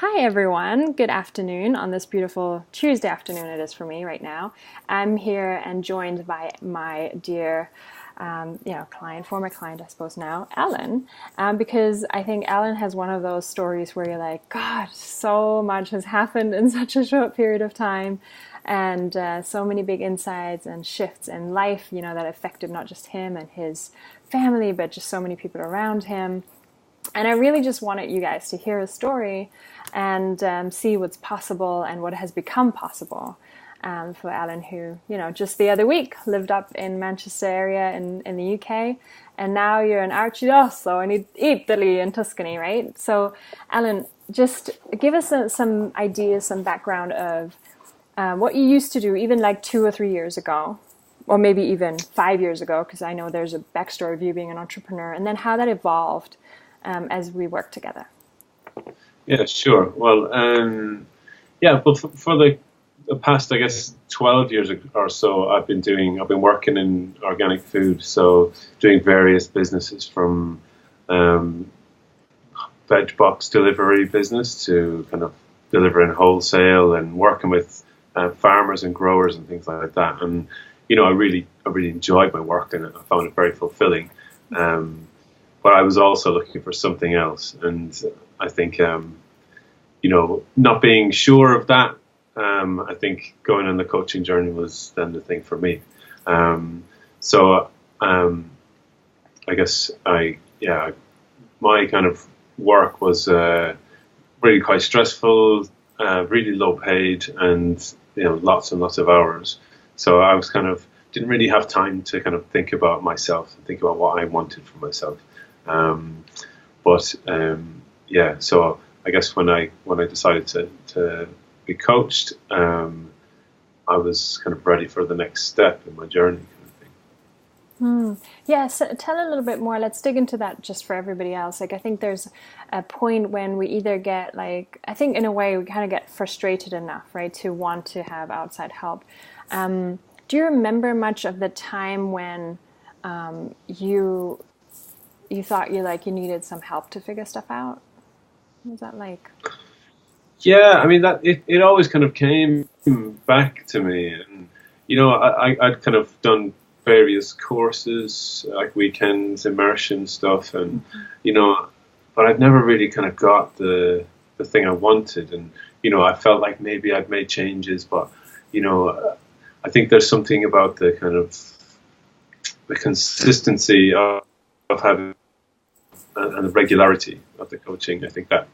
Hi everyone, good afternoon on this beautiful Tuesday afternoon it is for me right now. I'm here and joined by my dear client, former client I suppose now, Ellen, because I think Ellen has one of those stories where you're like, God, so much has happened in such a short period of time, and so many big insights and shifts in life, that affected not just him and his family, but just so many people around him. And I really just wanted you guys to hear a story and see what's possible and what has become possible for Alan, who, just the other week lived up in Manchester area in the UK. And now you're in Arcidosso in Italy, in Tuscany, right? So, Alan, just give us some ideas, some background of what you used to do even like 2 or 3 years ago, or maybe even 5 years ago, because I know there's a backstory of you being an entrepreneur, and then how that evolved as we work together. Yeah, sure. Well, for the past, I guess, 12 years or so, I've been working in organic food, so doing various businesses from veg box delivery business to kind of delivering wholesale and working with farmers and growers and things like that. And I really enjoyed my work and I found it very fulfilling. But I was also looking for something else, and I think not being sure of that, I think going on the coaching journey was then the thing for me. I guess my kind of work was really quite stressful, really low paid, and lots and lots of hours. So I was kind of didn't really have time to kind of think about myself and think about what I wanted for myself. So I guess when I decided to be coached, I was kind of ready for the next step in my journey, kind of thing. Yeah, so tell a little bit more. Let's dig into that just for everybody else. Like, I think there's a point when we either get I think in a way we kind of get frustrated enough, right, to want to have outside help. Do you remember much of the time when you thought you needed some help to figure stuff out? What was that like? Yeah, I mean that it always kind of came back to me, and I'd kind of done various courses like weekends, immersion stuff, and but I'd never really kind of got the thing I wanted, and I felt like maybe I'd made changes, but I think there's something about the kind of the consistency of having and the regularity of the coaching. I think that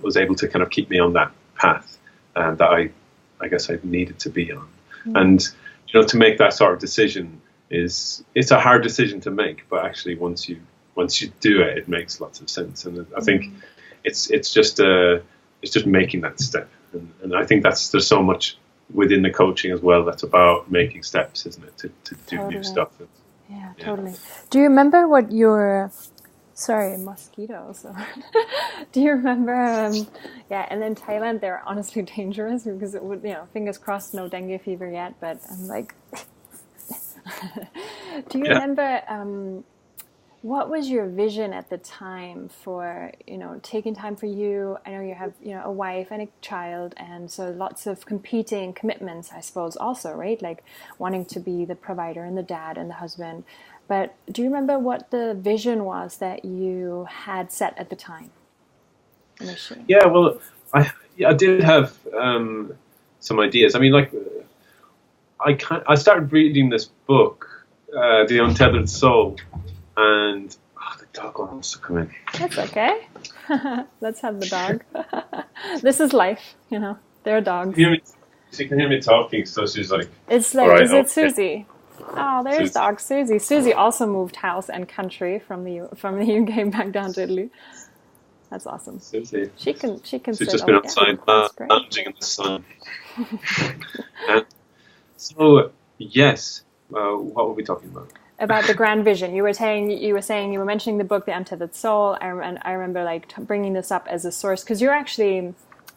was able to kind of keep me on that path that I guess I needed to be on. And to make that sort of decision it's a hard decision to make, but actually once you do it, it makes lots of sense. And I think it's just making that step. And I think there's so much within the coaching as well that's about making steps, isn't it, to do Totally. new stuff. Yeah, totally. Do you remember what your mosquitoes. Do you remember? And in Thailand, they're honestly dangerous because it would, fingers crossed, no dengue fever yet. But I'm like, do you remember? What was your vision at the time for taking time for you? I know you have a wife and a child, and so lots of competing commitments, I suppose, also, right? Like wanting to be the provider and the dad and the husband. But do you remember what the vision was that you had set at the time? Initially? Yeah, well, I did have some ideas. I mean, like I started reading this book, The Untethered Soul, and the dog wants to come in. That's okay. Let's have the dog. This is life, They're dogs. She can hear me talking, so she's like... It's like, right, is it Susie? Oh, there's Susie. Dog Susie. Susie also moved house and country from the UK back down to Italy. That's awesome. Susie. She can. She's sit just been outside lounging in the sun. So yes, what were we talking about? About the grand vision. You were mentioning the book, The Untethered Soul. And I remember bringing this up as a source because you're actually.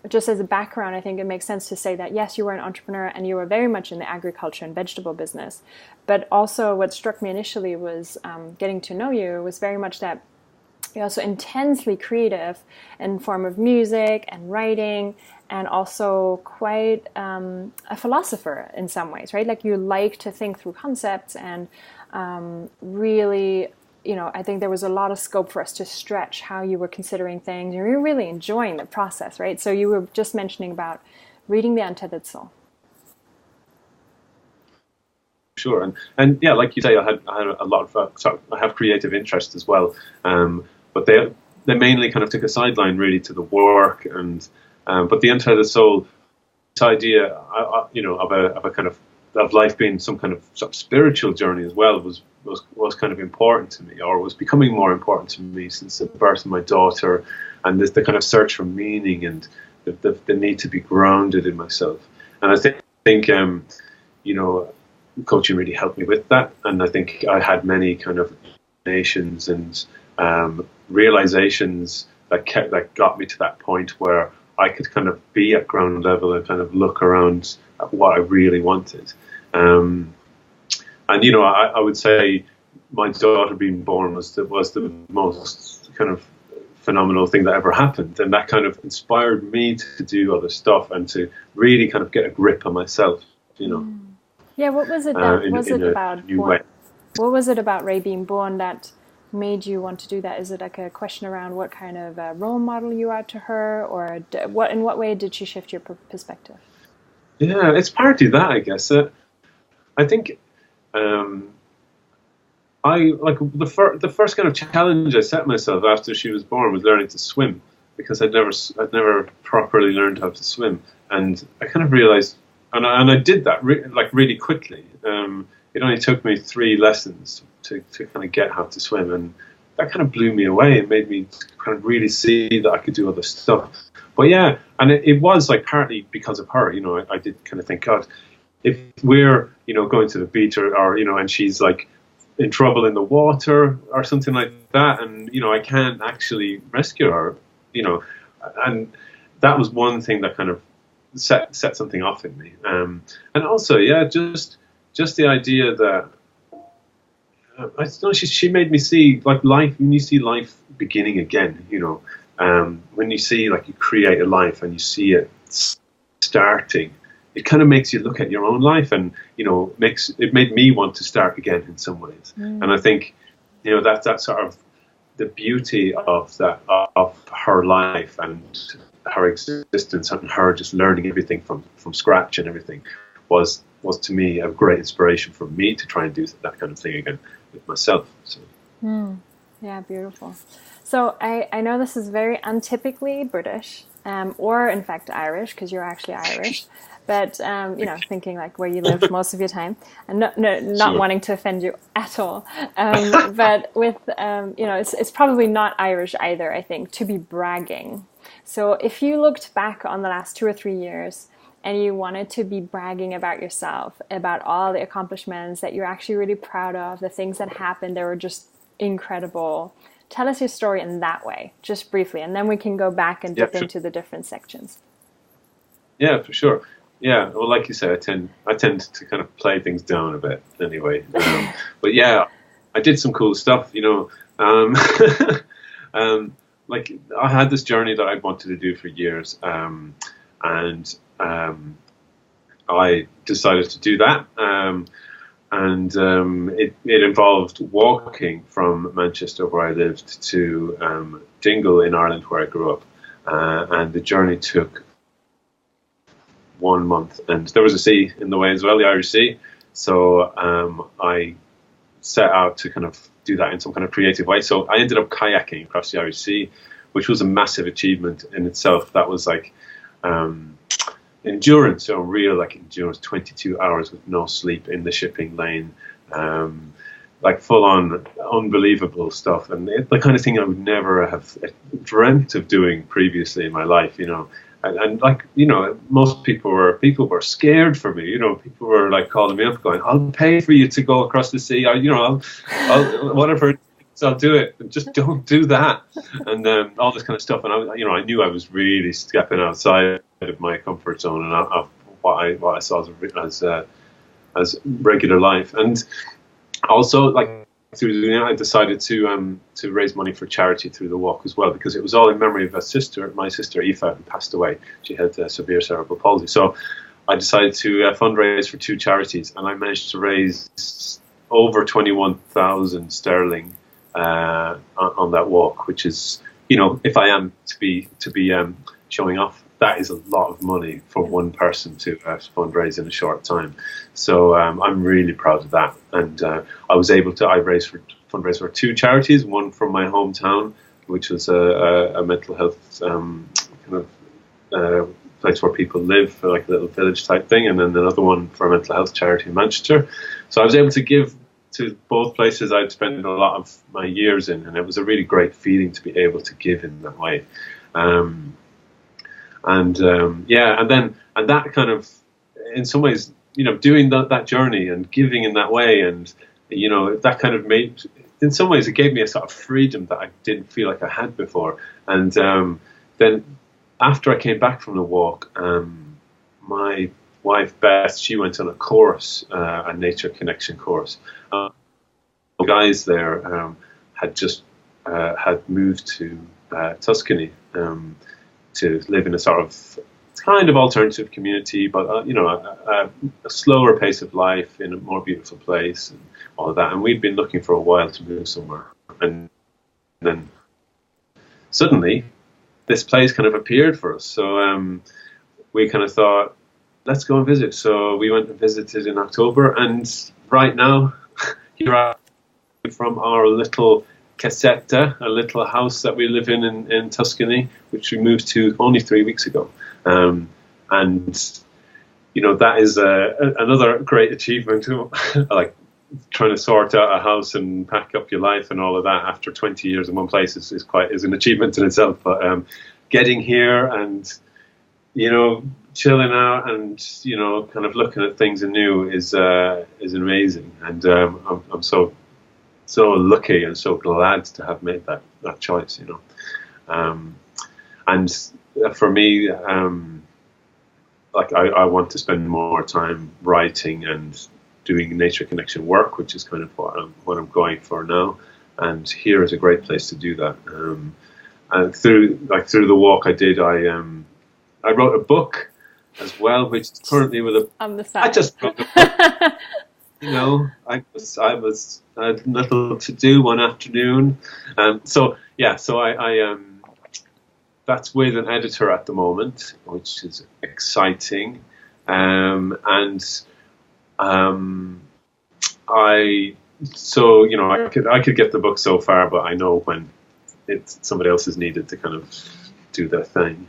Just as a background, I think it makes sense to say that, yes, you were an entrepreneur and you were very much in the agriculture and vegetable business. But also what struck me initially was getting to know you was very much that you're also intensely creative in form of music and writing, and also quite a philosopher in some ways, right? Like you like to think through concepts and really, I think there was a lot of scope for us to stretch how you were considering things. You were really enjoying the process, right? So you were just mentioning about reading The Untethered Soul. Sure, and yeah, like you say, I had a lot of I have creative interests as well, but they mainly kind of took a sideline really to the work, and but the Untethered Soul, this idea, of a kind of life being some kind of sort of spiritual journey as well was kind of important to me, or was becoming more important to me since the birth of my daughter, and the kind of search for meaning and the need to be grounded in myself, and I think coaching really helped me with that, and I think I had many kind of nations and realizations that got me to that point where I could kind of be at ground level and kind of look around at what I really wanted. And I would say my daughter being born was the most kind of phenomenal thing that ever happened, and that kind of inspired me to do other stuff and to really kind of get a grip on myself. Yeah, what was it what was it about Ray being born that made you want to do that? Is it like a question around what kind of role model you are to her, or in what way did she shift your perspective? Yeah, it's partly that, I guess. I think I like the first kind of challenge I set myself after she was born was learning to swim, because I'd never properly learned how to swim, and I kind of realized. And I did that really quickly. It only took me 3 lessons to kind of get how to swim, and that kind of blew me away and made me kind of really see that I could do other stuff. But yeah, and it was like partly because of her. I did kind of think, God, if we're going to the beach or and she's like in trouble in the water or something like that, and I can't actually rescue her, and that was one thing that kind of set something off in me, and also just the idea that I don't know, she made me see like life. When you see life beginning again, when you see like you create a life and you see it starting, it kind of makes you look at your own life, and it made me want to start again in some ways. And I think that's sort of the beauty of that, of her life and her existence, and her just learning everything from scratch and everything was to me a great inspiration for me to try and do that kind of thing again with myself. So. Yeah, beautiful. So I know this is very untypically British, or in fact Irish, because you're actually Irish, but thinking like where you live most of your time, and not Sure. wanting to offend you at all, but with it's probably not Irish either, I think, to be bragging. So if you looked back on the last 2 or 3 years and you wanted to be bragging about yourself, about all the accomplishments that you're actually really proud of, the things that happened that were just incredible, tell us your story in that way, just briefly, and then we can go back and dip into the different sections. Yeah, for sure. Yeah, well, like you said, I tend to kind of play things down a bit anyway. But yeah, I did some cool stuff, like I had this journey that I wanted to do for years, and I decided to do that, and it involved walking from Manchester, where I lived, to Dingle in Ireland, where I grew up, and the journey took 1 month, and there was a sea in the way as well, the Irish Sea. So I set out to kind of do that in some kind of creative way. So I ended up kayaking across the Irish Sea, which was a massive achievement in itself. That was like endurance, so real like endurance, 22 hours with no sleep in the shipping lane, like full on unbelievable stuff, and the kind of thing I would never have dreamt of doing previously in my life, And like, most people were scared for me. People were like calling me up, going, "I'll pay for you to go across the sea. I'll whatever. I'll do it. Just don't do that." And all this kind of stuff. And I knew I was really stepping outside of my comfort zone and of what I saw as regular life. And also, like, I decided to raise money for charity through the walk as well, because it was all in memory of my sister Aoife, who passed away. She had severe cerebral palsy. So I decided to fundraise for 2 charities, and I managed to raise over 21,000 sterling on that walk, which is, if I am to be showing off, that is a lot of money for one person to fundraise in a short time. So I'm really proud of that. And I was able to fundraise for 2 charities, one from my hometown, which was a mental health place where people live, like a little village type thing, and then another one for a mental health charity in Manchester. So I was able to give to both places I'd spent a lot of my years in, and it was a really great feeling to be able to give in that way. And that kind of, in some ways, doing that journey and giving in that way, and that kind of made, in some ways, it gave me a sort of freedom that I didn't feel like I had before. And then after I came back from the walk, my wife Beth, she went on a course, a nature connection course. The guys there had just had moved to Tuscany to live in a sort of kind of alternative community, but a slower pace of life in a more beautiful place and all of that. And we'd been looking for a while to move somewhere, and then suddenly this place kind of appeared for us. So we kind of thought, let's go and visit. So we went and visited in October, and right now here I am from our little casetta, a little house that we live in Tuscany, which we moved to only 3 weeks ago. And that is another great achievement. Like trying to sort out a house and pack up your life and all of that after 20 years in one place is an achievement in itself. But getting here and chilling out and kind of looking at things anew is amazing. And I'm so lucky and so glad to have made that choice. And for me, like I want to spend more time writing and doing nature connection work, which is kind of what I'm going for now. And here is a great place to do that. And through the walk I did, I wrote a book as well, which is currently on the side. I just wrote a book. I had little to do one afternoon, so I that's with an editor at the moment, which is exciting, and I could get the book so far, but I know when somebody else is needed to kind of do their thing,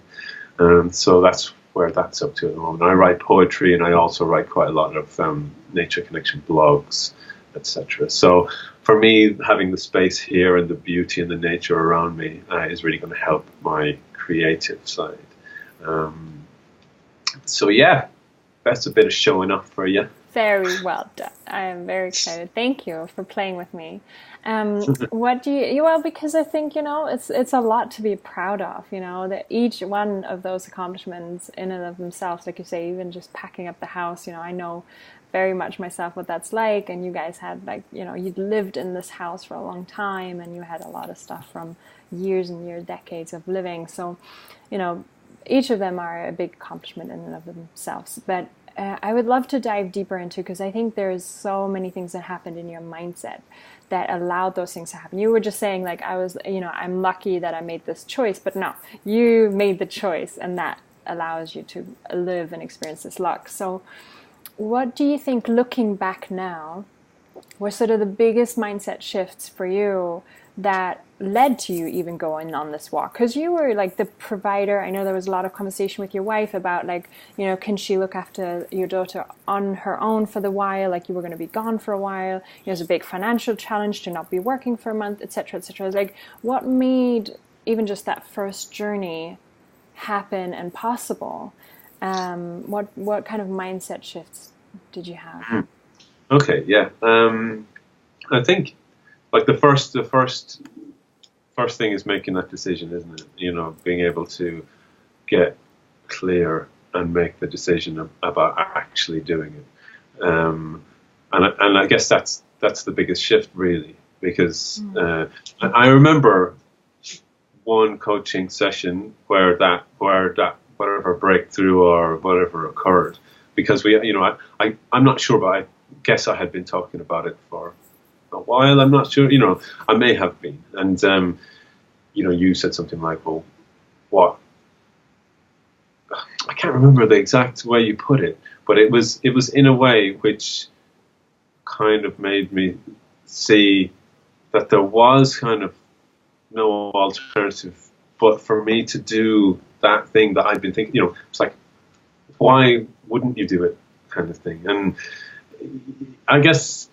so that's where that's up to at the moment. I write poetry, and I also write quite a lot of nature connection blogs, etc. So for me, having the space here and the beauty and the nature around me is really going to help my creative side. So yeah, that's a bit of showing off for you. Very well done. I am very excited. Thank you for playing with me. What do you? Well, because I think it's a lot to be proud of. That each one of those accomplishments, in and of themselves, like you say, even just packing up the house. I know very much myself what that's like. And you guys had you'd lived in this house for a long time, and you had a lot of stuff from years and years, decades of living. So, each of them are a big accomplishment in and of themselves. But I would love to dive deeper into, because I think there's so many things that happened in your mindset that allowed those things to happen. You were just saying like, I'm lucky that I made this choice, but no, you made the choice, and that allows you to live and experience this luck. So what do you think, looking back now, were sort of the biggest mindset shifts for you that led to you even going on this walk? Because you were like the provider. I know there was a lot of conversation with your wife about can she look after your daughter on her own for the while, like you were going to be gone for a while. It was a big financial challenge to not be working for a month, etc., etc. Like, what made even just that first journey happen and possible? What kind of mindset shifts did you have? Okay, yeah. I think like the first thing is making that decision, isn't it? Being able to get clear and make the decision about actually doing it. And I guess that's the biggest shift, really. because I remember one coaching session where that whatever breakthrough or whatever occurred, because I'm not sure, but I guess I had been talking about it for a while. I'm not sure, I may have been. And, you said something like, well, what? I can't remember the exact way you put it, but it was in a way which kind of made me see that there was kind of no alternative but for me to do that thing that I've been thinking, it's like, why wouldn't you do it, kind of thing. And I guess,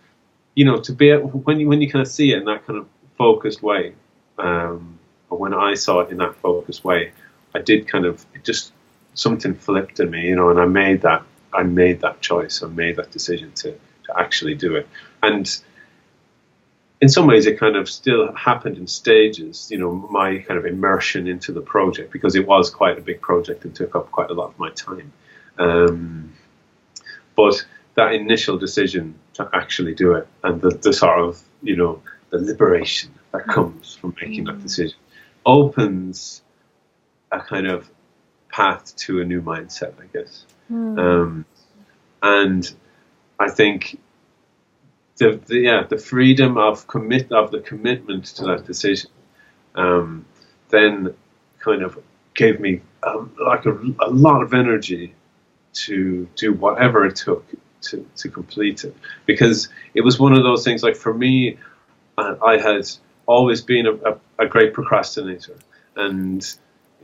to be when you kind of see it in that kind of focused way, or when I saw it in that focused way, I did kind of, it just, something flipped in me, and I made that choice, I made that decision to actually do it. And in some ways it kind of still happened in stages, my kind of immersion into the project, because it was quite a big project and took up quite a lot of my time. But that initial decision to actually do it, and the sort of, the liberation that comes from making that decision, opens a kind of path to a new mindset, I guess. And I think the freedom of the commitment to that decision, then kind of gave me like a lot of energy to do whatever it took to complete it, because it was one of those things. Like, for me, I had always been a great procrastinator, and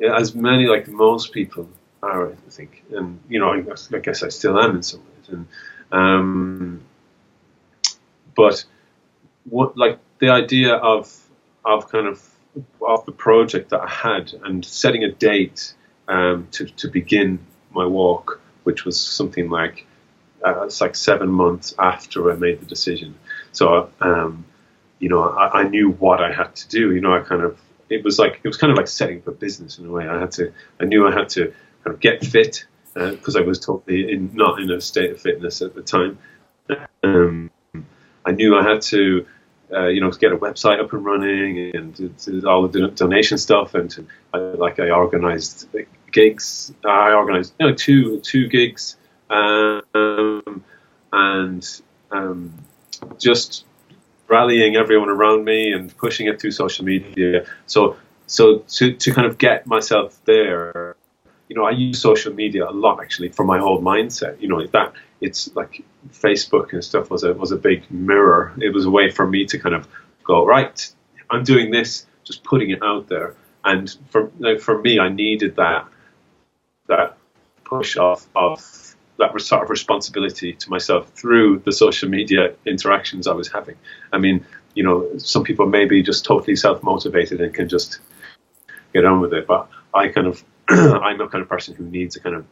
as many, like most people are, I think, and I guess I still am in some ways, and but what, like, the idea of the project that I had, and setting a date to begin my walk, which was something like it's like 7 months after I made the decision. So I knew what I had to do. It was kind of like setting up a business in a way. I knew I had to kind of get fit, because I was totally not in a state of fitness at the time. I knew I had to, get a website up and running, and to all the donation stuff, and I organized gigs. I organized two gigs, and just rallying everyone around me and pushing it through social media. So to kind of get myself there, I use social media a lot, actually, for my whole mindset. That it's like Facebook and stuff was a big mirror. It was a way for me to kind of go, right, I'm doing this, just putting it out there. And for me, I needed that push of that sort of responsibility to myself through the social media interactions I was having. I mean, some people may be just totally self-motivated and can just get on with it, but I kind of I'm the kind of person who needs a kind of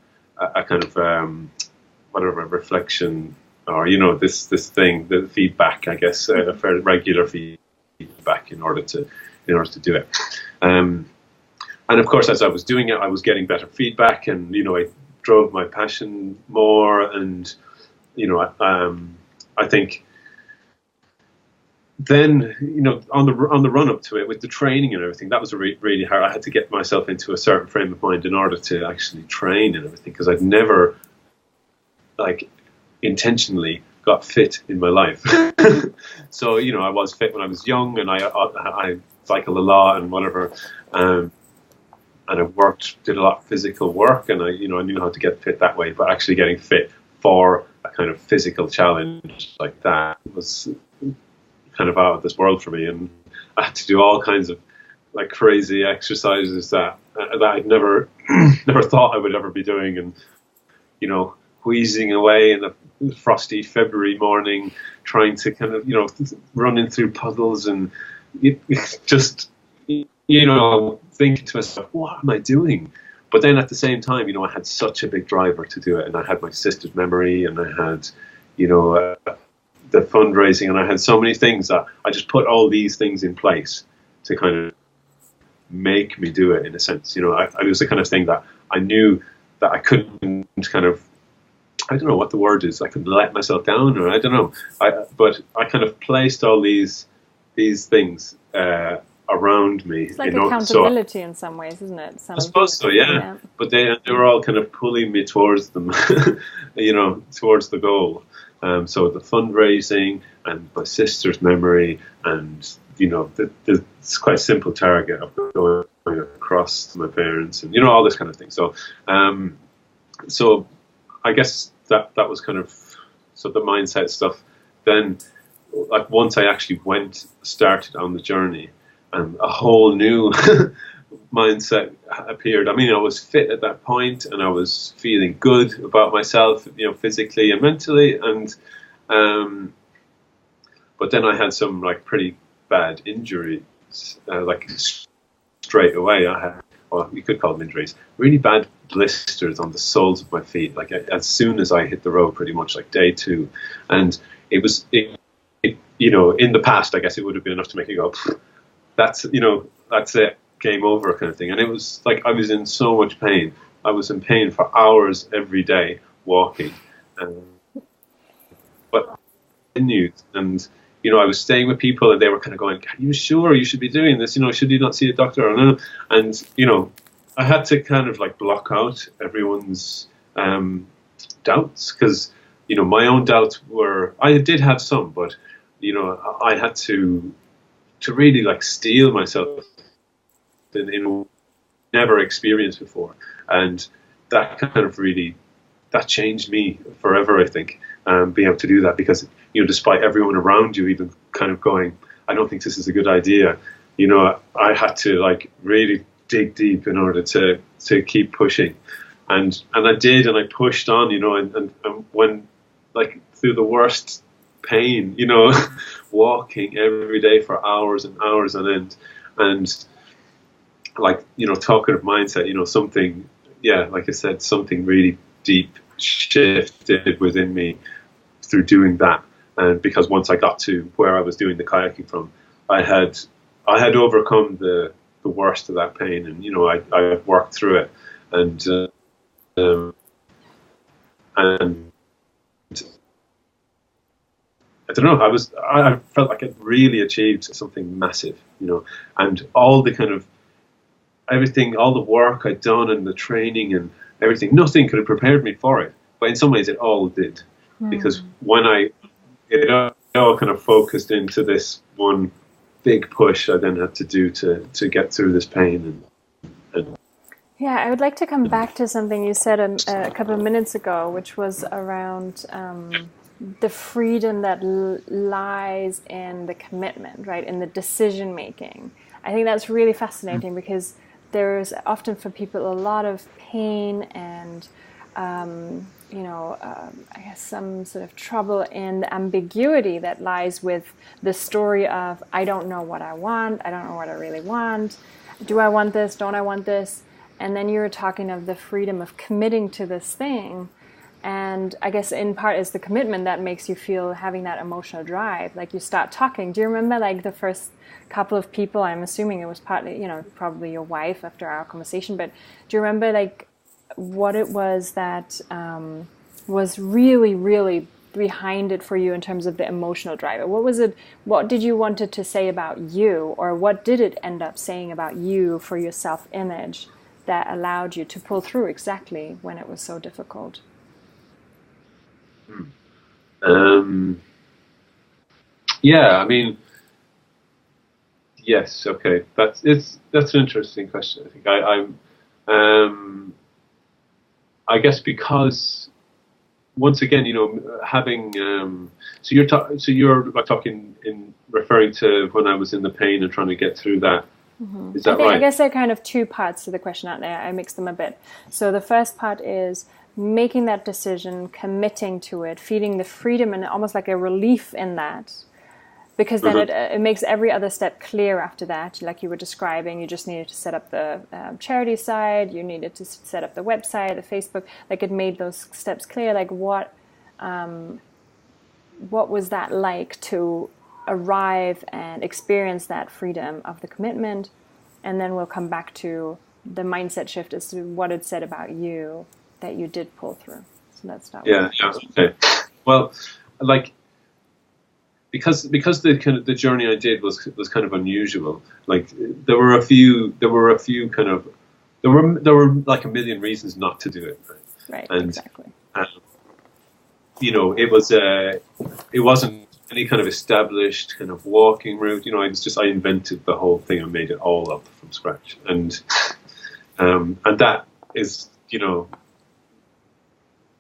whatever, reflection, or this thing, the feedback, I guess, a fairly regular feedback in order to do it. And of course, as I was doing it, I was getting better feedback, and I drove my passion more. And I think then on the run up to it, with the training and everything, that was really hard. I had to get myself into a certain frame of mind in order to actually train and everything, because I'd never intentionally got fit in my life. So I was fit when I was young, and I cycled a lot and whatever, and I did a lot of physical work, and I knew how to get fit that way. But actually getting fit for a kind of physical challenge like that was kind of out of this world for me, and I had to do all kinds of like crazy exercises that I'd never thought I would ever be doing, and wheezing away in the frosty February morning, trying to kind of running through puddles, and just thinking to myself, what am I doing? But then at the same time, I had such a big driver to do it, and I had my sister's memory, and I had the fundraising, and I had so many things that I just put all these things in place to kind of make me do it, in a sense. It was the kind of thing that I knew that I couldn't kind of, I don't know what the word is, I couldn't let myself down, or I don't know. But I kind of placed all these these things around me. It's like accountability in some ways, isn't it? I suppose so, yeah. But they were all kind of pulling me towards them, towards the goal. So the fundraising and my sister's memory, and it's quite a simple target of going across to my parents, and all this kind of thing. So, so I guess that was kind of the mindset stuff. Then, like once I actually started on the journey, and a whole new mindset appeared. I mean, I was fit at that point, and I was feeling good about myself, physically and mentally. And but then I had some like pretty bad injuries, like straight away. I had, well, you could call them injuries, really bad blisters on the soles of my feet. Like as soon as I hit the road, pretty much like day 2, and it was, in the past, I guess it would have been enough to make you go, that's it, game over kind of thing. And it was like I was in so much pain. I was in pain for hours every day walking, but I continued. And I was staying with people, and they were kind of going, "Are you sure you should be doing this? Should you not see a doctor?" And I had to kind of like block out everyone's doubts, because my own doubts were, I did have some, but I had to really like steel myself in never experienced before, and that kind of really changed me forever, I think, being able to do that, because despite everyone around you even kind of going, "I don't think this is a good idea," I had to like really dig deep in order to keep pushing, and I did, and I pushed on, and when like through the worst pain, walking every day for hours and hours on end, and like talking of mindset, something, like I said, something really deep shifted within me through doing that. And because once I got to where I was doing the kayaking from, I had overcome the worst of that pain, and I worked through it, and I don't know, I felt like I'd really achieved something massive, and all the kind of everything, all the work I'd done and the training and everything, nothing could have prepared me for it. But in some ways it all did, because when it all kind of focused into this one big push I then had to do to get through this pain. And yeah, I would like to come back to something you said a couple of minutes ago, which was around the freedom that lies in the commitment, right, in the decision making. I think that's really fascinating, because there's often for people a lot of pain and I guess some sort of trouble in the ambiguity that lies with the story of, I don't know what I want, I don't know what I really want, do I want this, don't I want this? And then you're talking of the freedom of committing to this thing. And I guess in part is the commitment that makes you feel having that emotional drive. Like you start talking. Do you remember like the first couple of people? I'm assuming it was partly, probably your wife after our conversation. But do you remember like what it was that was really, really behind it for you in terms of the emotional driver? What was it? What did you want it to say about you, or what did it end up saying about you for your self-image that allowed you to pull through exactly when it was so difficult? Yeah, I mean, yes, okay, that's an interesting question. I think I guess because once again, having so you're talking in referring to when I was in the pain and trying to get through that. Mm-hmm. Is that right? I guess there are kind of two parts to the question out there. I mixed them a bit. So the first part is making that decision, committing to it, feeling the freedom and almost like a relief in that, because then it makes every other step clear after that. Like you were describing, you just needed to set up the charity side, you needed to set up the website, the Facebook. Like it made those steps clear. Like what was that like to arrive and experience that freedom of the commitment? And then we'll come back to the mindset shift as to what it said about you that you did pull through. So let's start with that. Okay. Well, like because the kind of the journey I did was kind of unusual. Like there were a few kind of there were like a million reasons not to do it. Right. And exactly. It wasn't any kind of established kind of walking route. I invented the whole thing and made it all up from scratch. And that is,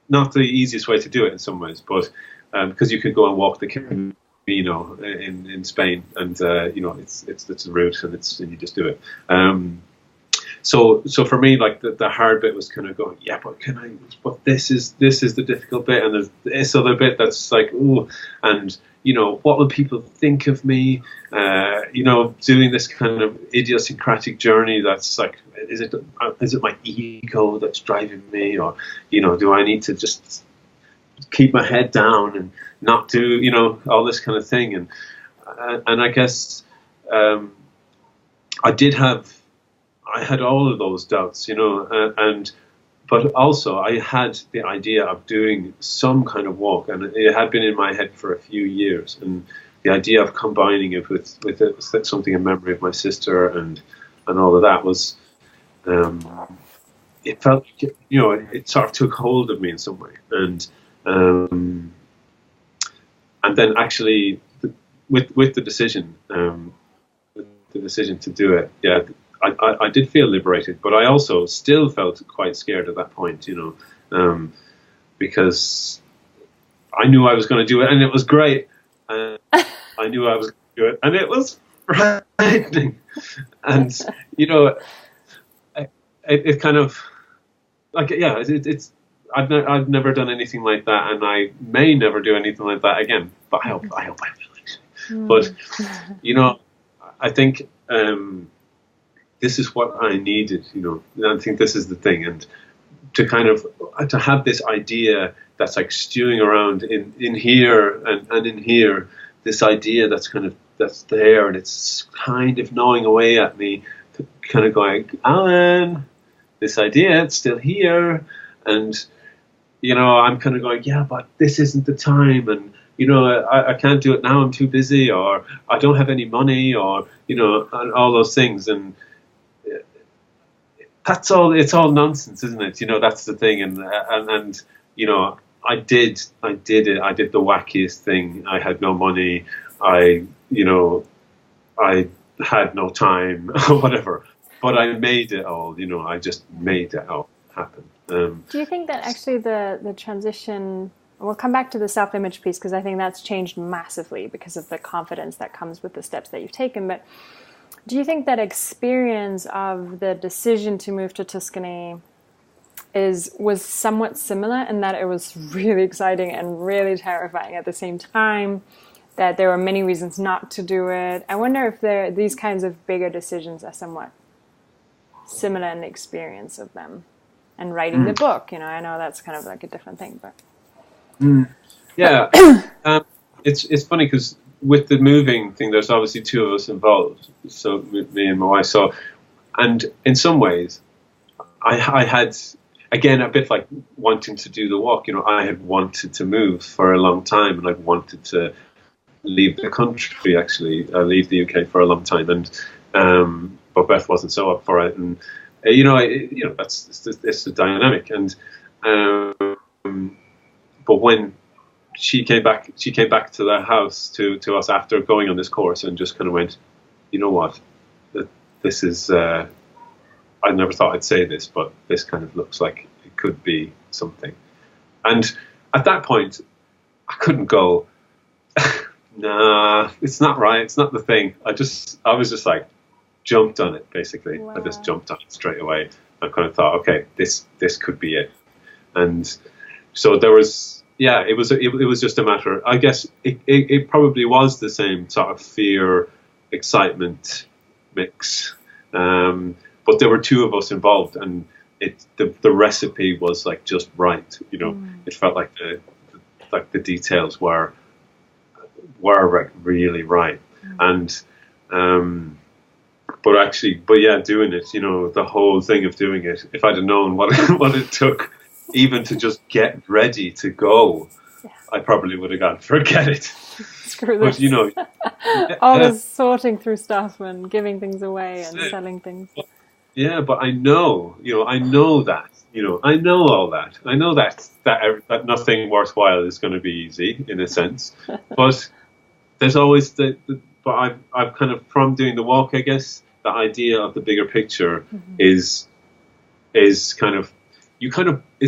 not the easiest way to do it in some ways, but because you could go and walk the Camino in Spain, and it's a route, and you just do it. So for me, like the hard bit was kind of going, yeah, but this is the difficult bit, and there's this other bit that's like, ooh, and what will people think of me? Doing this kind of idiosyncratic journey that's like, is it my ego that's driving me, or do I need to just keep my head down and not do all this kind of thing? And I guess I had all of those doubts, but also I had the idea of doing some kind of walk, and it had been in my head for a few years. And the idea of combining it with something in memory of my sister and all of that was, it felt like, it sort of took hold of me in some way. And then actually with the decision, to do it, yeah. I did feel liberated, but I also still felt quite scared at that point, because I knew I was going to do it, and it was great. I knew I was going to do it, and it was frightening. And it kind of like, yeah, it's. I've never done anything like that, and I may never do anything like that again. But I hope I will. But I think. This is what I needed, and I think this is the thing, and to have this idea that's like stewing around in here and in here, this idea that's there, and it's kind of gnawing away at me, kind of going, Alan, this idea, it's still here, and I'm kind of going, yeah, but this isn't the time, and I can't do it now, I'm too busy, or I don't have any money, or and all those things, and that's all. It's all nonsense, isn't it? That's the thing. And I did it. I did the wackiest thing. I had no money. I had no time, whatever. But I made it all. I just made it all happen. Do you think that actually the transition? We'll come back to the self-image piece, because I think that's changed massively because of the confidence that comes with the steps that you've taken. But do you think that experience of the decision to move to Tuscany was somewhat similar, in that it was really exciting and really terrifying at the same time, that there were many reasons not to do it? I wonder if these kinds of bigger decisions are somewhat similar in the experience of them. And writing the book, I know that's kind of like a different thing, but... Yeah. It's funny because with the moving thing, there's obviously two of us involved. So me and my wife. So, and in some ways, I had, again, a bit like wanting to do the walk. I had wanted to move for a long time, and I'd wanted to leave the country. Actually, leave the UK for a long time, and but Beth wasn't so up for it, and that's it's the dynamic, and but when she came back to the house to us after going on this course, and just kind of went, you know what, this is, I never thought I'd say this, but this kind of looks like it could be something. And at that point, I couldn't go, nah, it's not right, it's not the thing. I was just like, jumped on it, basically. Wow. I just jumped on it straight away. I kind of thought, okay, this could be it. And so there was, yeah, it was just a matter. I guess it probably was the same sort of fear, excitement mix, but there were two of us involved, and the recipe was like just right. It felt like the details were really right, and but yeah, doing it, the whole thing of doing it. If I'd have known what it took, even to just get ready to go, I probably would have gone, forget it. Screw But, this. you know, Always sorting through stuff and giving things away and selling things. yeah, but I know, I know that, I know all that. I know that nothing worthwhile is going to be easy in a sense. But there's always but I've kind of, from doing the walk, I guess, the idea of the bigger picture is it's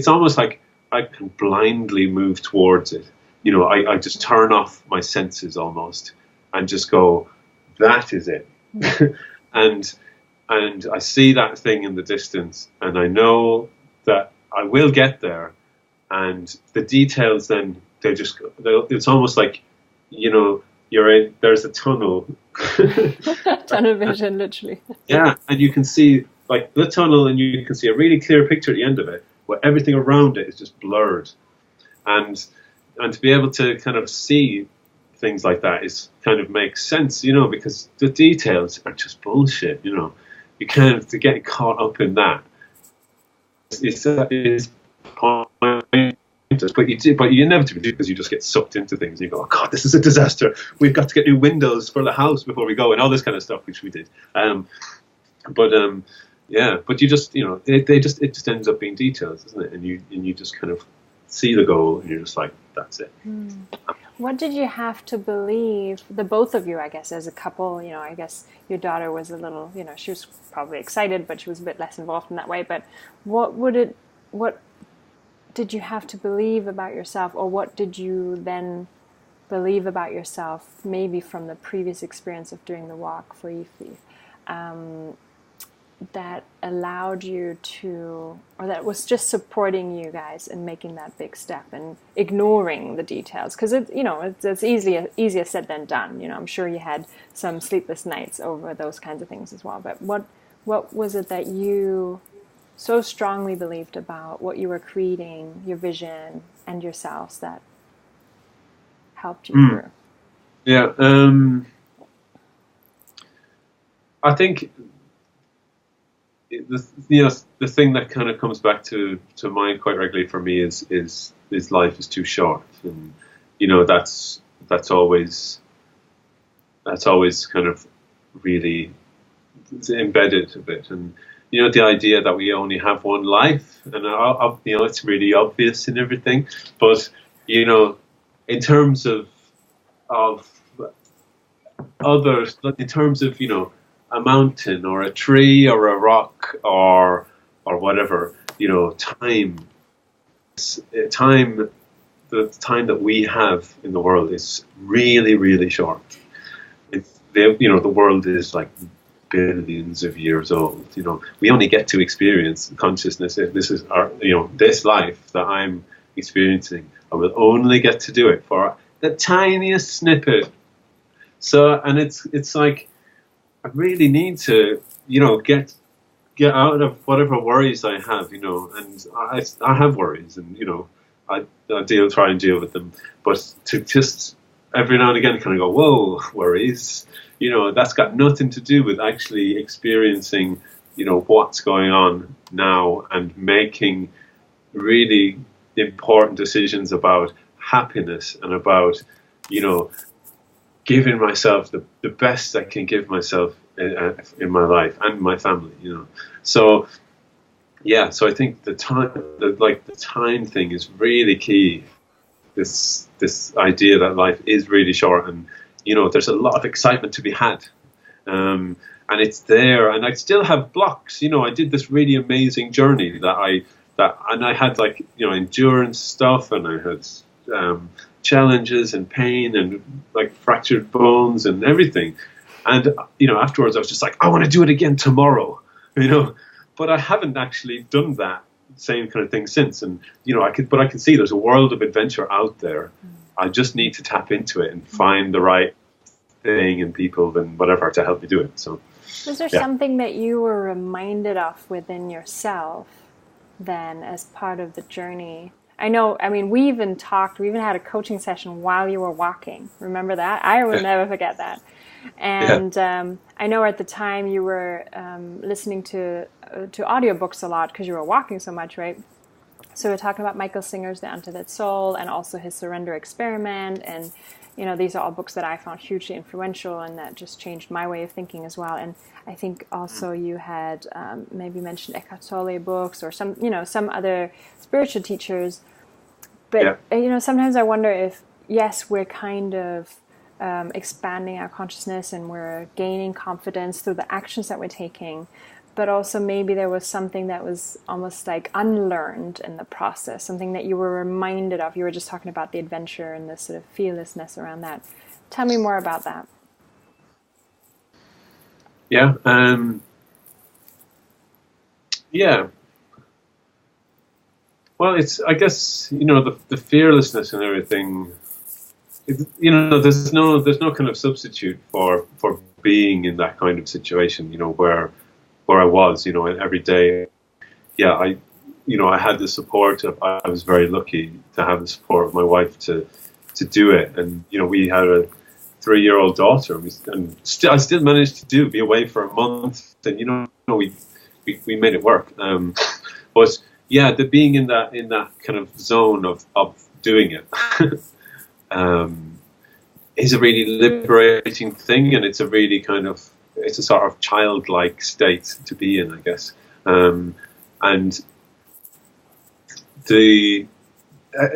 almost like I can blindly move towards it. I just turn off my senses almost and just go, that is it. and I see that thing in the distance, and I know that I will get there. And the details then, it's almost like, there's a tunnel. Tunnel vision, literally. Yeah, and you can see like the tunnel, and you can see a really clear picture at the end of it, where everything around it is just blurred. And to be able to kind of see things like that is kind of makes sense, because the details are just bullshit. You can't to get caught up in that. It's pointless, but you inevitably do, because you just get sucked into things. And you go, oh God, this is a disaster. We've got to get new windows for the house before we go, and all this kind of stuff, which we did. But you just, it just ends up being details, doesn't it? And you just kind of see the goal, and you're just like, that's it. What did you have to believe, the both of you, I guess, as a couple? I guess your daughter was a little, she was probably excited, but she was a bit less involved in that way. But what did you have to believe about yourself, or what did you then believe about yourself, maybe from the previous experience of doing the walk for Efi, that allowed you to, or that was just supporting you guys in making that big step and ignoring the details? Because it's easier said than done. I'm sure you had some sleepless nights over those kinds of things as well. But what was it that you so strongly believed about what you were creating, your vision and yourselves, that helped you through? Yeah, I think the thing that kind of comes back to mind quite regularly for me is life is too short, and that's always kind of really embedded a bit. And the idea that we only have one life, and it's really obvious in everything, but in terms of others, in terms of a mountain or a tree or a rock or whatever, time, the time that we have in the world is really, really short. The world is like billions of years old. We only get to experience consciousness. This is our, this life that I'm experiencing. I will only get to do it for the tiniest snippet. So, and it's like, I really need to, get out of whatever worries I have, and I have worries, and I try and deal with them, but to just every now and again kind of go, whoa, worries, that's got nothing to do with actually experiencing, what's going on now, and making really important decisions about happiness and about, giving myself the best I can give myself in my life and my family, So, yeah. So I think the time thing is really key. This idea that life is really short, and there's a lot of excitement to be had, and it's there. And I still have blocks. I did this really amazing journey that I had endurance stuff, and I had challenges and pain and like fractured bones and everything. And afterwards I was just like, I want to do it again tomorrow, but I haven't actually done that same kind of thing since. And I can see there's a world of adventure out there. I just need to tap into it and find the right thing and people and whatever to help me do it. So was there something that you were reminded of within yourself then as part of the journey? We even had a coaching session while you were walking. Remember that? I will never forget that. And I know at the time you were listening to audiobooks a lot because you were walking so much, right? So we're talking about Michael Singer's The Untethered Soul and also his Surrender Experiment. And, you know, these are all books that I found hugely influential and that just changed my way of thinking as well. And I think also you had maybe mentioned Eckhart Tolle books or some, you know, some other spiritual teachers. But, you know, sometimes I wonder if, yes, we're kind of expanding our consciousness and we're gaining confidence through the actions that we're taking, but also maybe there was something that was almost like unlearned in the process, something that you were reminded of. You were just talking about the adventure and the sort of fearlessness around that. Tell me more about that. Yeah. Yeah. Well, it's, I guess, you know, the fearlessness and everything, you know, there's no kind of substitute for being in that kind of situation, you know, where I was, you know, every day. Yeah, I had the support of, I was very lucky to have the support of my wife to do it. And, you know, we had a 3-year-old daughter, and I still managed to be away for a month, and, you know, we made it work. But yeah, the being in that kind of zone of doing it is a really liberating thing, and it's a really kind of, it's a sort of childlike state to be in, I guess. And the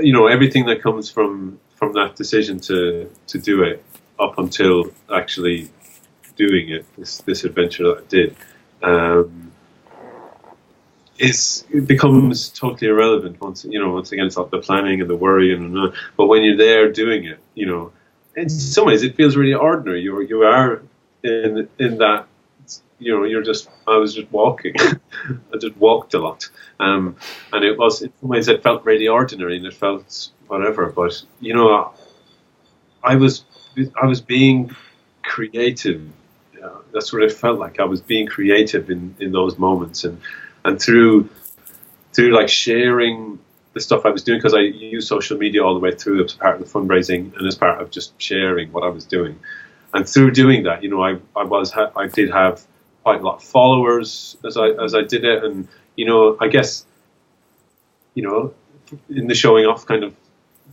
you know, everything that comes from that decision to do it up until actually doing it, this adventure that I did, it becomes totally irrelevant once again it's like the planning and the worry but when you're there doing it, you know, in some ways it feels really ordinary. You are in that, you know, I was just walking. I just walked a lot, and it was, in some ways it felt really ordinary and it felt whatever, but, you know, I was being creative. That's what it felt like. I was being creative in those moments, and through like sharing the stuff I was doing, because I used social media all the way through as part of the fundraising and as part of just sharing what I was doing. And through doing that, you know, I did have quite a lot of followers as I did it, and, you know, I guess, you know, in the showing off kind of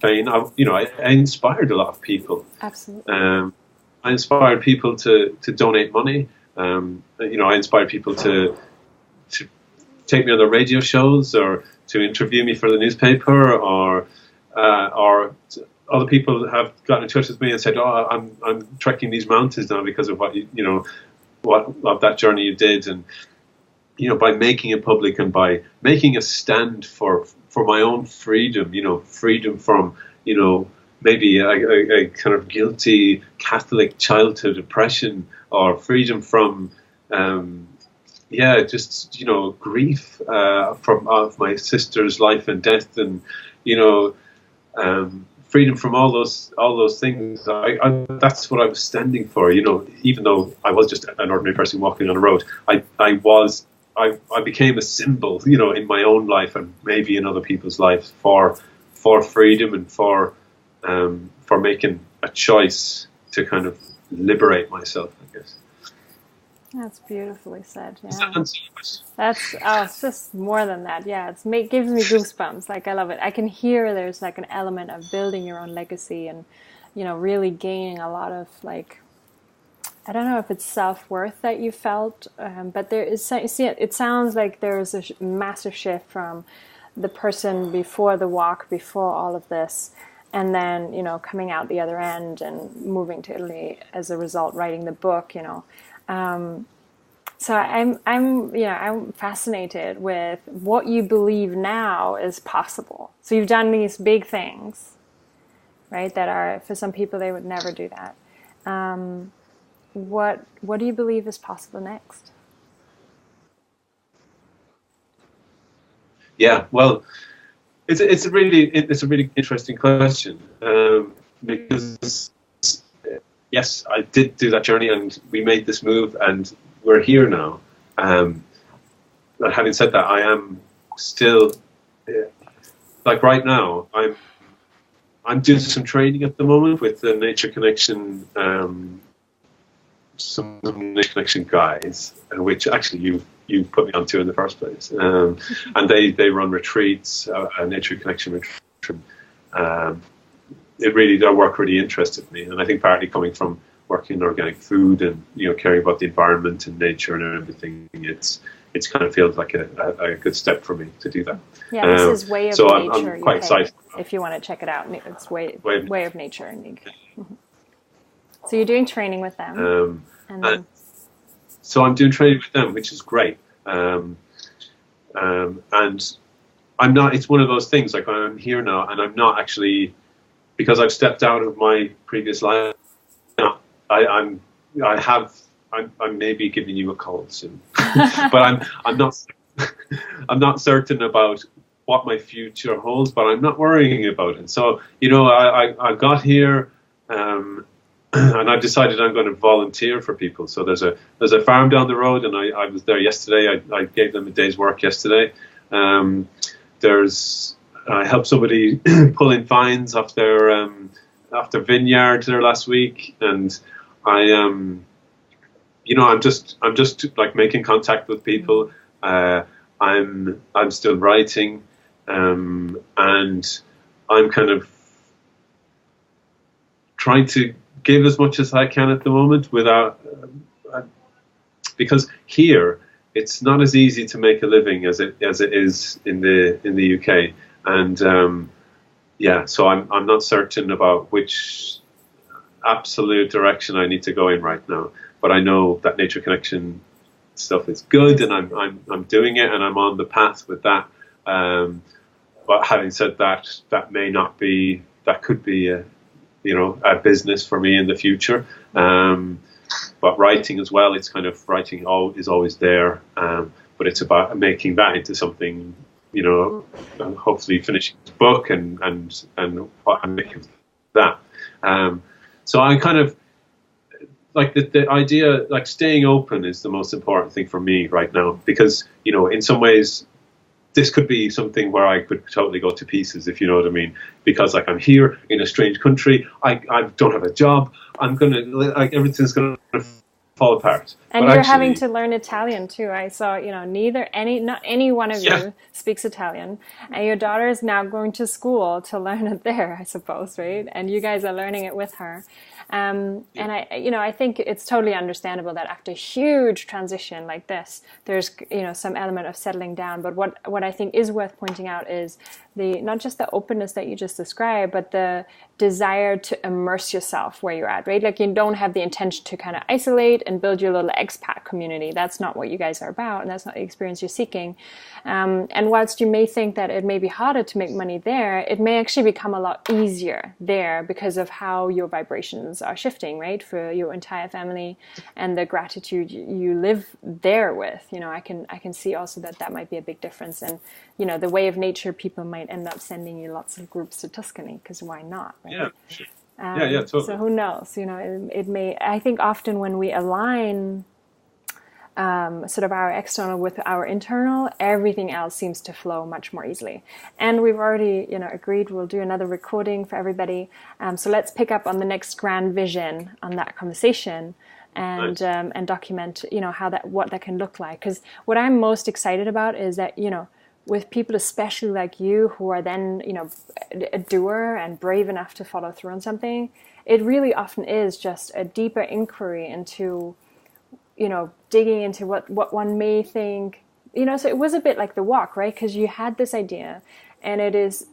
vein, I inspired a lot of people. Absolutely. I inspired people to donate money. You know, I inspired people to take me on their radio shows, or to interview me for the newspaper, or other people have gotten in touch with me and said, "Oh, I'm trekking these mountains now because of what of that journey you did." And, you know, by making it public and by making a stand for my own freedom, you know, freedom from, you know, maybe a kind of guilty Catholic childhood oppression, or freedom from just, you know, grief of my sister's life and death, and, you know, freedom from all those things. That's what I was standing for, you know. Even though I was just an ordinary person walking on a road, I became a symbol, you know, in my own life and maybe in other people's lives for freedom and for making a choice to kind of liberate myself, I guess. That's beautifully said. Yeah, it's just more than that. Yeah, gives me goosebumps. Like, I love it. I can hear there's like an element of building your own legacy and, you know, really gaining a lot of, like, I don't know if it's self-worth that you felt, but there is. It sounds like there's a massive shift from the person before the walk, before all of this, and then, you know, coming out the other end and moving to Italy as a result, writing the book, you know. So I'm fascinated with what you believe now is possible. So you've done these big things, right? That are, for some people, they would never do that. What do you believe is possible next? Yeah, well, it's a really interesting question, because yes, I did do that journey, and we made this move, and we're here now. But having said that, I am still, like right now, I'm doing some training at the moment with the Nature Connection some Nature Connection guys, which actually you put me onto in the first place, and they run retreats, a Nature Connection retreat. Their work really interested me, and I think partly coming from working in organic food and caring about the environment and nature and everything, it's kind of feels like a good step for me to do that. Yeah, this is Way of so Nature. I'm quite excited. If you want to check it out, it's Way of Nature in the UK. Mm-hmm. So you're doing training with them, so I'm doing training with them, which is great. And I'm not. It's one of those things. Like I'm here now, and I'm not actually, because I've stepped out of my previous life. I'm maybe giving you a call soon, but I'm not certain about what my future holds, but I'm not worrying about it. So I got here, and I've decided I'm going to volunteer for people. So there's a farm down the road, and I was there yesterday. I gave them a day's work yesterday. I helped somebody pull in vines off their vineyard there last week, and I'm just like making contact with people. I'm still writing, and I'm kind of trying to give as much as I can at the moment without, because here it's not as easy to make a living as it is in the UK, and so I'm not certain about which absolute direction I need to go in right now, but I know that Nature Connection stuff is good, and I'm doing it, and I'm on the path with that. But having said that, that could be a business for me in the future. But writing as well, it's kind of writing is always there, but it's about making that into something, and hopefully finishing this book and what I'm making of that. So I kind of like the idea, like staying open is the most important thing for me right now, because, in some ways this could be something where I could totally go to pieces, if you know what I mean, because like I'm here in a strange country, I don't have a job, everything's gonna fall apart. And you're having to learn Italian too. I saw, not any one of you speaks Italian, and your daughter is now going to school to learn it there, I suppose, right? And you guys are learning it with her. And I think it's totally understandable that after a huge transition like this, there's, some element of settling down. But what I think is worth pointing out is not just the openness that you just described, but the desire to immerse yourself where you're at, right? Like you don't have the intention to kind of isolate and build your little expat community. That's not what you guys are about, and that's not the experience you're seeking. And whilst you may think that it may be harder to make money there, it may actually become a lot easier there because of how your vibrations are shifting, right? For your entire family and the gratitude you live there with. I can see also that might be a big difference. And, the Way of Nature people might end up sending you lots of groups to Tuscany, because why not? Right? Yeah, sure. Totally. So who knows? It may. I think often when we align sort of our external with our internal, everything else seems to flow much more easily. And we've already, agreed we'll do another recording for everybody. So let's pick up on the next grand vision on that conversation, and nice. And document, what that can look like. Because what I'm most excited about is that, with people especially like you who are then, a doer and brave enough to follow through on something, it really often is just a deeper inquiry into, digging into what one may think, so it was a bit like the walk, right? Because you had this idea, and it is,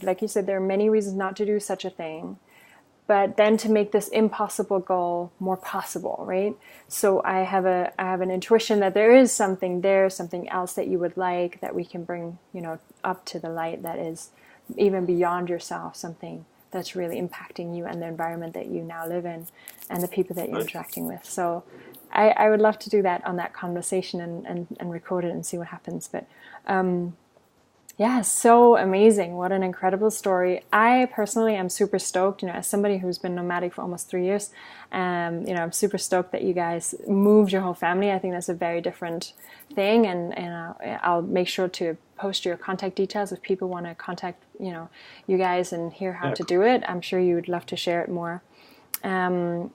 like you said, there are many reasons not to do such a thing, but then to make this impossible goal more possible, right? So I have an intuition that there is something else that you would like, that we can bring, up to the light, that is even beyond yourself, something that's really impacting you and the environment that you now live in and the people that you're interacting with. So I would love to do that on that conversation and record it and see what happens. But so amazing. What an incredible story. I personally am super stoked, as somebody who's been nomadic for almost 3 years, I'm super stoked that you guys moved your whole family. I think that's a very different thing. And I'll make sure to post your contact details if people want to contact, you guys and hear how to do it. I'm sure you would love to share it more. And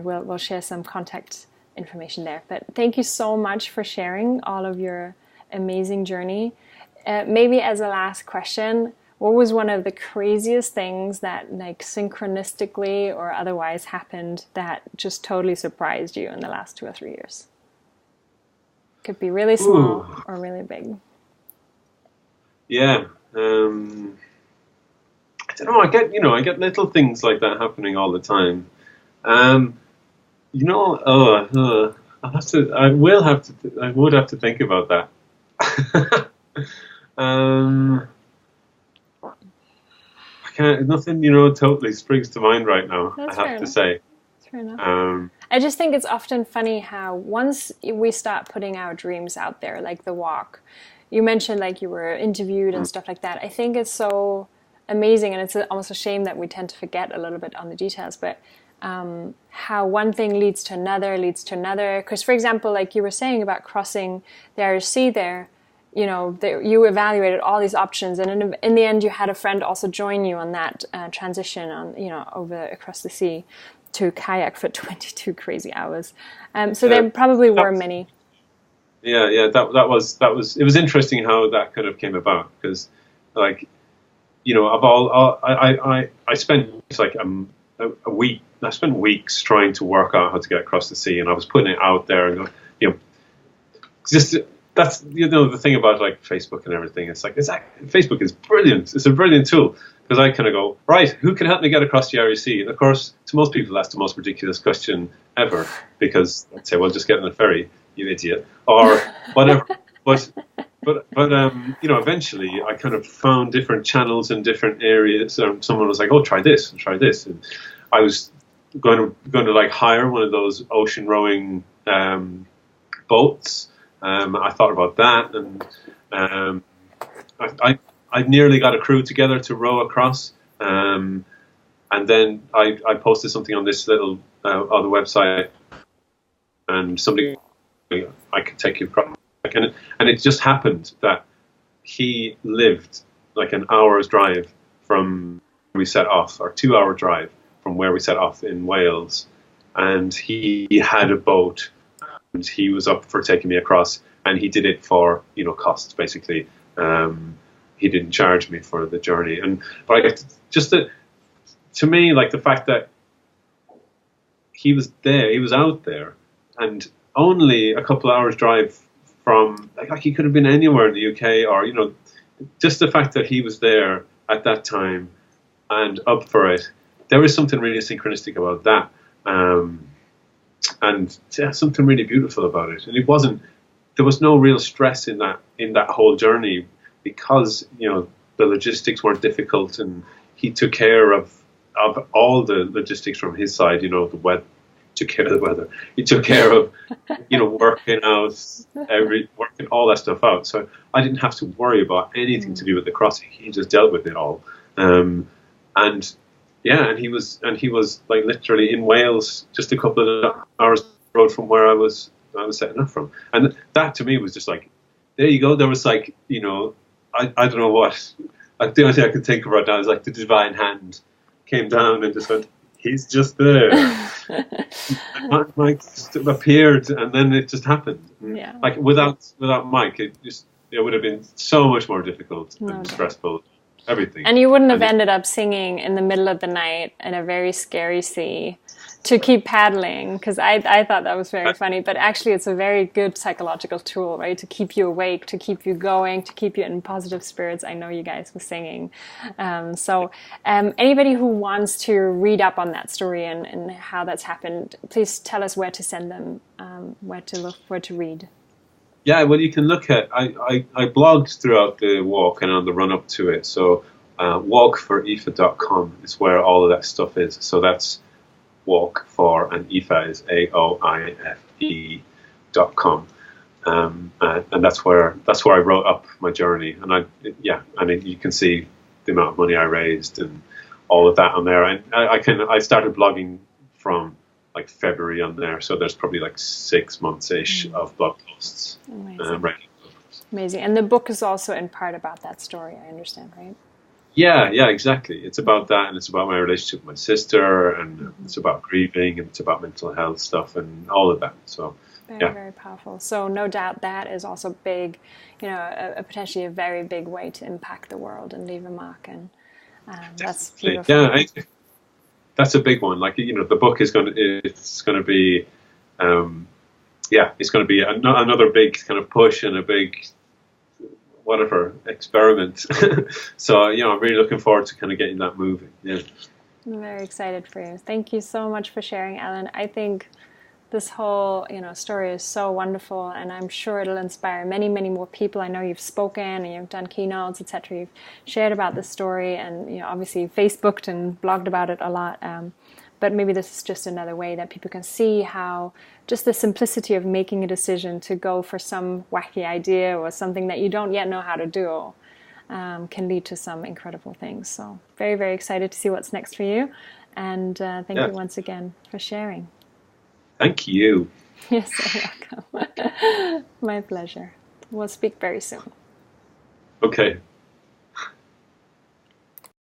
we'll share some contact information there. But thank you so much for sharing all of your amazing journey. Maybe as a last question, what was one of the craziest things that like synchronistically or otherwise happened that just totally surprised you in the last 2 or 3 years? Could be really small or really big. Yeah. I don't know. I get little things like that happening all the time. I would have to think about that. Nothing, totally springs to mind right now. That's I have to say. That's fair enough. I just think it's often funny how once we start putting our dreams out there, like the walk, you mentioned like you were interviewed and stuff like that. I think it's so amazing, and it's almost a shame that we tend to forget a little bit on the details, but how one thing leads to another. Because, for example, like you were saying about crossing the Irish Sea there, you evaluated all these options, and in the end, you had a friend also join you on that transition over across the sea to kayak for 22 crazy hours. So there probably were many. Yeah. That was. It was interesting how that kind of came about because, like, I spent like a week. I spent weeks trying to work out how to get across the sea, and I was putting it out there, and just that's the thing about like Facebook and everything. It's like Facebook is brilliant. It's a brilliant tool because I kind of go, right, who can help me get across the Irish Sea? And of course, to most people, that's the most ridiculous question ever because they'd say, well, just get on a ferry, you idiot, or whatever. But eventually I kind of found different channels in different areas. Someone was like, oh, try this and try this. And I was going to like hire one of those ocean rowing boats. I thought about that, and I nearly got a crew together to row across. And then I posted something on this little other website, and somebody, I could take you across. And it just happened that he lived like an hour's drive from where we set off, or 2-hour drive from where we set off in Wales. And he had a boat, and he was up for taking me across, and he did it for, costs, basically. He didn't charge me for the journey. But to me, like the fact that he was out there, and only a couple of hours drive from, like he could have been anywhere in the UK, or just the fact that he was there at that time and up for it. There was something really synchronistic about that, and something really beautiful about it. And there was no real stress in that whole journey because the logistics weren't difficult, and he took care of all the logistics from his side. The weather. Took care of the weather. He took care of, working all that stuff out. So I didn't have to worry about anything to do with the crossing. He just dealt with it all. And he was like literally in Wales, just a couple of hours road from where I was setting up from. And that to me was just like, there you go. There was like, I don't know what. Like the only thing I could think of right now is like the divine hand came down and just went, he's just there. Mike just appeared, and then it just happened. Yeah. Like without Mike, it would have been so much more difficult and stressful. Everything. And you wouldn't have ended up singing in the middle of the night in a very scary sea to keep paddling, because I thought that was very funny. But actually, it's a very good psychological tool, right? To keep you awake, to keep you going, to keep you in positive spirits. I know you guys were singing. So anybody who wants to read up on that story and how that's happened, please tell us where to send them, where to look, where to read. Yeah, well, you can look at, I blogged throughout the walk and on the run up to it. So walkforifa.com is where all of that stuff is. So that's walk for, and IFA is AOIFE.com. And that's where I wrote up my journey. And you can see the amount of money I raised and all of that on there. And I started blogging from like February on there, so there's probably like 6 months-ish of blog posts. Amazing. Amazing. And the book is also in part about that story, I understand, right? Yeah, exactly. It's about that, and it's about my relationship with my sister, and it's about grieving, and it's about mental health stuff, and all of that. So, Very, yeah, very powerful. So no doubt that is also big, a potentially a very big way to impact the world and leave a mark. And that's definitely. beautiful. That's a big one. Like, the book it's going to be, um, it's going to be another big kind of push and a big whatever experiment. So, I'm really looking forward to kind of getting that moving. Yeah. I'm very excited for you. Thank you so much for sharing, Ellen. I think this whole story is so wonderful, and I'm sure it'll inspire many, many more people. I know you've spoken and you've done keynotes, etc. You've shared about this story, and obviously Facebooked and blogged about it a lot. But maybe this is just another way that people can see how just the simplicity of making a decision to go for some wacky idea or something that you don't yet know how to do can lead to some incredible things. So very, very excited to see what's next for you. And thank you once again for sharing. Thank you. You're so welcome. My pleasure. We'll speak very soon. Okay.